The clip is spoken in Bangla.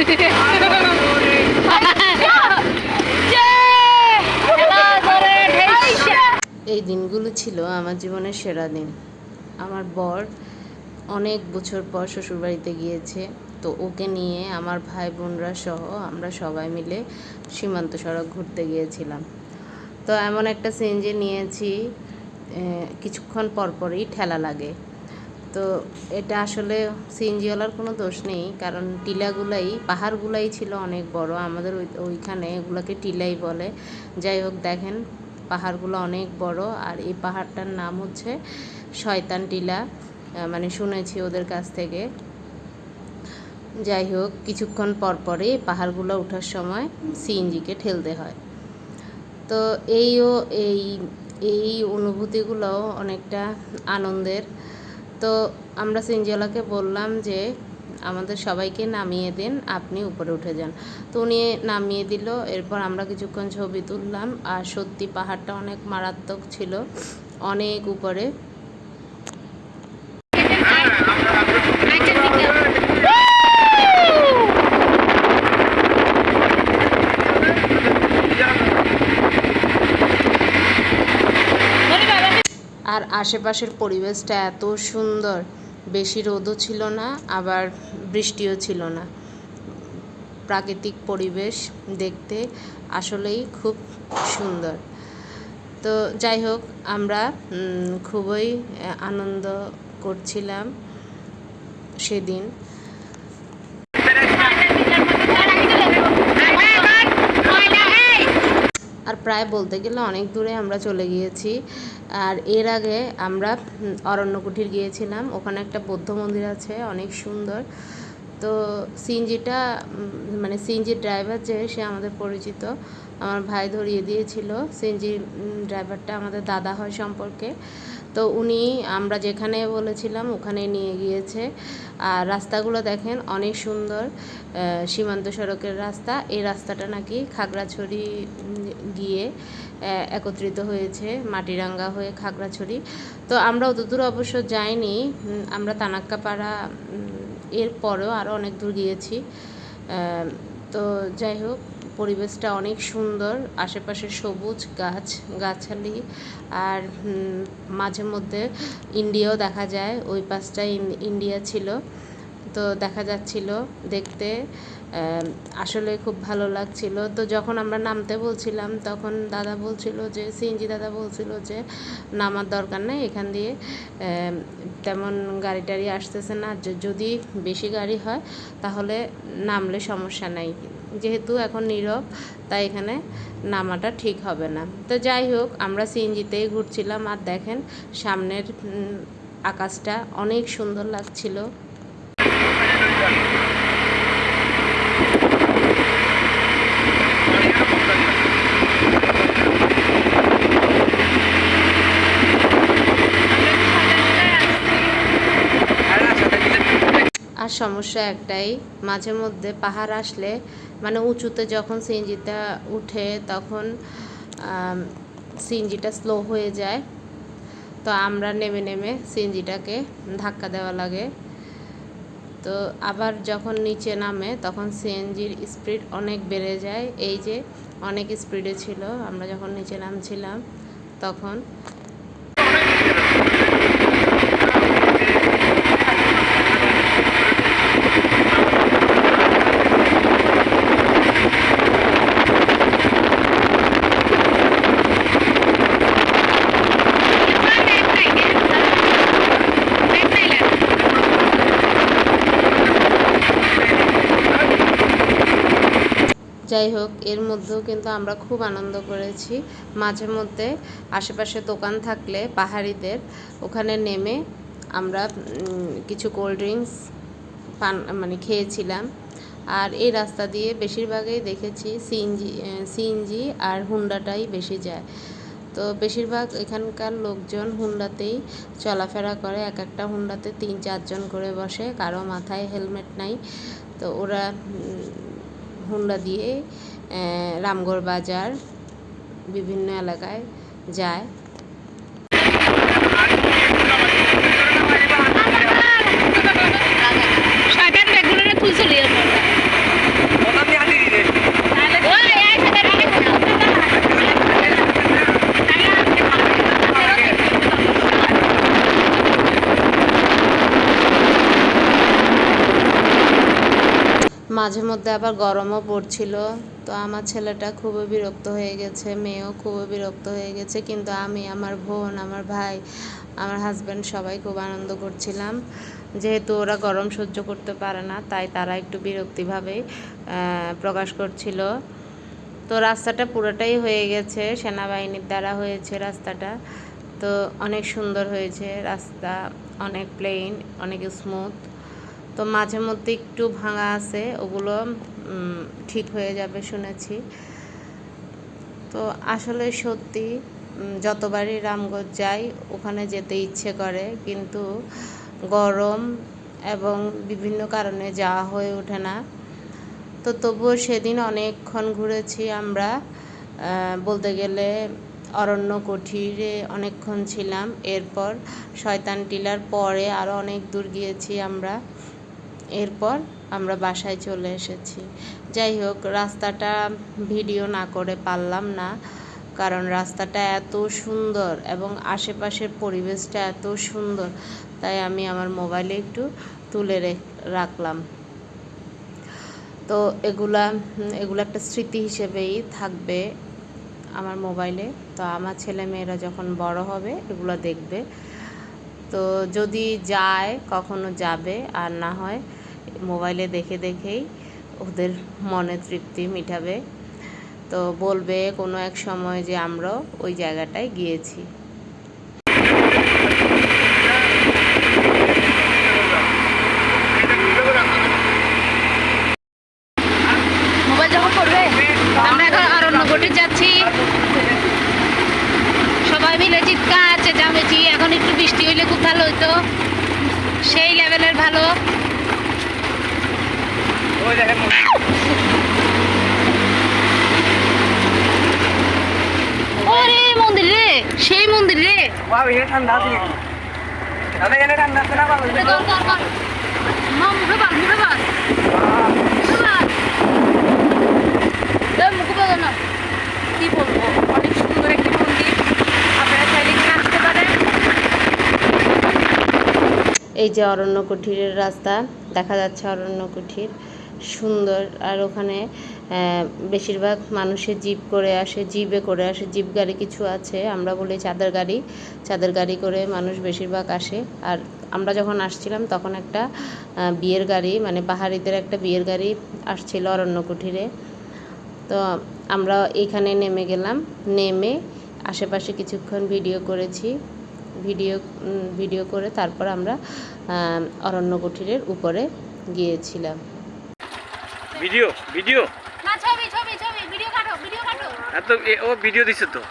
এই দিনগুলো ছিল আমার জীবনের সেরা দিন। আমার বর অনেক বছর পর শ্বশুরবাড়িতে গিয়েছে, তো ওকে নিয়ে আমার ভাই বোনরা সহ আমরা সবাই মিলে সীমান্ত সড়ক ঘুরতে গিয়েছিলাম। তো এমন একটা সিএনজি নিয়েছি, কিছুক্ষণ পরপরই ঠেলা লাগে। তো এটা আসলে সিএনজিওয়ালার কোনো দোষ নেই, কারণ পাহাড়গুলাই ছিল অনেক বড়। আমাদের ওইখানে এগুলোকে টিলাই বলে। যাই হোক, দেখেন পাহাড়গুলো অনেক বড়। আর এই পাহাড়টার নাম হচ্ছে শয়তান টিলা, মানে শুনেছি ওদের কাছ থেকে। যাই হোক, কিছুক্ষণ পরপরই পাহাড়গুলো ওঠার সময় সিএনজিকে ঠেলতে হয়। তো এই এই অনুভূতিগুলোও অনেকটা আনন্দের। তো আমরা সিএনজিওয়ালাকে বললাম যে আমাদের সবাইকে নামিয়ে দিন, আপনি উপরে উঠে যান। তো উনি নামিয়ে দিল। এরপর আমরা কিছুক্ষণ ছবি তুললাম। আর সত্যি পাহাড়টা অনেক মারাত্মক ছিল, অনেক উপরে। আর আশেপাশের পরিবেশটা এত সুন্দর, বেশি রোদও ছিল না, আবার বৃষ্টিও ছিল না। প্রাকৃতিক পরিবেশ দেখতে আসলেই খুব সুন্দর। তো যাই হোক, আমরা খুবই আনন্দ করছিলাম সেদিন। আর প্রায় বলতে গেলে অনেক দূরে আমরা চলে গিয়েছি। আর এর আগে আমরা অরণ্যকুঠির গিয়েছিলাম। ওখানে একটা বৌদ্ধ মন্দির আছে, অনেক সুন্দর। তো সিএনজির ড্রাইভার সে আমাদের পরিচিত, আমার ভাই ধরিয়ে দিয়েছিল। সিএনজি ড্রাইভারটা আমাদের দাদা হয় সম্পর্কে। তো উনি আমরা যেখানে বলেছিলাম ওখানে নিয়ে গিয়েছে। আর রাস্তাগুলো দেখেন অনেক সুন্দর, সীমান্ত সড়কের রাস্তা। এই রাস্তাটা নাকি খাগড়াছড়ি গিয়ে একত্রিত হয়েছে, মাটিরাঙ্গা হয়ে খাগড়াছড়ি। তো আমরা অতদূর অবশ্য যাইনি, আমরা তানাক্কাপাড়া এর পরেও আরও অনেক দূর গিয়েছি। তো যাই হোক, পরিবেশটা অনেক সুন্দর, আশেপাশে সবুজ গাছালি। আর মাঝে মধ্যে ইন্ডিয়াও দেখা যায়, ওই পাশটায় ইন্ডিয়া ছিল, তো দেখা যাচ্ছিল দেখতে। আসলে খুব ভালো লাগছিল। তো যখন আমরা নামতে বলছিলাম তখন সিএনজি দাদা বলছিল যে নামার দরকার নেই, এখান দিয়ে তেমন গাড়ি টাড়ি আসতেছে না, যদি বেশি গাড়ি হয় তাহলে নামলে সমস্যা নাই, যেহেতু এখন নীরব তাই এখানে নামাটা ঠিক হবে না। তো যাই হোক, আমরা সিএনজিতেই ঘুরছিলাম। আর দেখেন সামনের আকাশটা অনেক সুন্দর লাগছিল। আর সমস্যা একটাই, মাঝে মধ্যে পাহাড় আসলে মানে উঁচুতে যখন সিএনজিটা উঠে তখন সিএনজিটা স্লো হয়ে যায়। তো আমরা নেমে নেমে সিএনজিটাকে ধাক্কা দেওয়া লাগে। তো আবার যখন নিচে নামে তখন সিএনজির স্পিড অনেক বেড়ে যায়। এই যে অনেক স্পিডে ছিল আমরা যখন নিচে নামছিলাম তখন। যাই হোক, এর মধ্যেও কিন্তু আমরা খুব আনন্দ করেছি। মাঝে মধ্যে আশেপাশে দোকান থাকলে পাহাড়িদের, ওখানে নেমে আমরা কিছু কোল্ড ড্রিঙ্কস খেয়েছিলাম। আর এই রাস্তা দিয়ে বেশিরভাগই দেখেছি সিএনজি আর হুন্ডাটাই বেশি যায়। তো বেশিরভাগ এখানকার লোকজন হুন্ডাতেই চলাফেরা করে। এক একটা হুন্ডাতে 3-4 জন করে বসে, কারো মাথায় হেলমেট নাই। তো ওরা হুন্ডা দিয়ে রামগড় বাজার বিভিন্ন এলাকায় যায়। মাঝে মধ্যে আবার গরমও পড়ছিল। তো আমার ছেলেটা খুবই বিরক্ত হয়ে গেছে, মেয়েও খুবই বিরক্ত হয়ে গেছে, কিন্তু আমি, আমার বোন, আমার ভাই, আমার হাজব্যান্ড সবাই খুব আনন্দ করছিলাম। যেহেতু ওরা গরম সহ্য করতে পারে না, তাই তারা একটু বিরক্তিভাবেই প্রকাশ করছিল। তো রাস্তাটা পুরোটাই হয়ে গেছে, সেনাবাহিনীর দ্বারা হয়েছে রাস্তাটা। তো অনেক সুন্দর হয়েছে রাস্তা, অনেক প্লেন, অনেক স্মুথ। তো মাঝে মধ্যে একটু ভাঙা আছে, ওগুলো ঠিক হয়ে যাবে শুনেছি। তো আসলে সত্যি যতবারই রামগঞ্জ যাই ওখানে যেতে ইচ্ছে করে, কিন্তু গরম এবং বিভিন্ন কারণে যাওয়া হয়ে ওঠে না। তো তবুও সেদিন অনেকক্ষণ ঘুরেছি আমরা, বলতে গেলে অরণ্য কুঠিরে অনেকক্ষণ ছিলাম। এরপর শয়তান টিলার পরে আরও অনেক দূর গিয়েছি আমরা। এরপর আমরা বাসায় চলে এসেছি। যাই হোক, রাস্তাটা ভিডিও না করে পারলাম না, কারণ রাস্তাটা এত সুন্দর এবং আশেপাশের পরিবেশটা এত সুন্দর, তাই আমি আমার মোবাইলে একটু তুলে রাখলাম। তো এগুলা একটা স্মৃতি হিসেবেই থাকবে আমার মোবাইলে। তো আমার ছেলে মেয়েরা যখন বড় হবে এগুলো দেখবে। তো যদি যায়, কখনো যাবে, আর না হয় মোবাইলে দেখে দেখেই ওদের মনে তৃপ্তি মিটাবে। তো বলবে কোনো এক সময় যে আমরাও ওই জায়গাটায় গিয়েছি। মোবাইল যখন করবে, আমরা এখন অরণ্যকুটির যাচ্ছি, সবাই মিলে চিৎকার চেঁচামেচি। এখন একটু বৃষ্টি হইলে খুব ভালো হইতো, সেই লেভেলের ভালো। ওরে মন্দির রে, সেই মন্দির রে। ঠান্ডা আছে কি বলবো, অনেক সুন্দর একটি মন্দির, আপনারা চাইলে এখানে আসতে পারেন। এই যে অরণ্য কুঠিরের রাস্তা দেখা যাচ্ছে, অরণ্য কুঠির সুন্দর। আর ওখানে বেশিরভাগ মানুষের জিপ করে আসে, জিপে করে আসে, জিপ গাড়ি কিছু আছে, আমরা বলি চাঁদের গাড়ি। চাঁদের গাড়ি করে মানুষ বেশিরভাগ আসে। আর আমরা যখন আসছিলাম তখন একটা বিয়ের গাড়ি, মানে পাহাড়িদের একটা বিয়ের গাড়ি আসছিল অরণ্য কুঠিরে। তো আমরা এখানে নেমে গেলাম, নেমে আশেপাশে কিছুক্ষণ ভিডিও করেছি। ভিডিও করে তারপর আমরা অরণ্য কুঠিরের উপরে গিয়েছিলাম। ভিডিও ভিডিও না, ছবি ছবি ছবি, ভিডিও কাটো, ভিডিও কাটো। এত ও ভিডিও দিছে তো।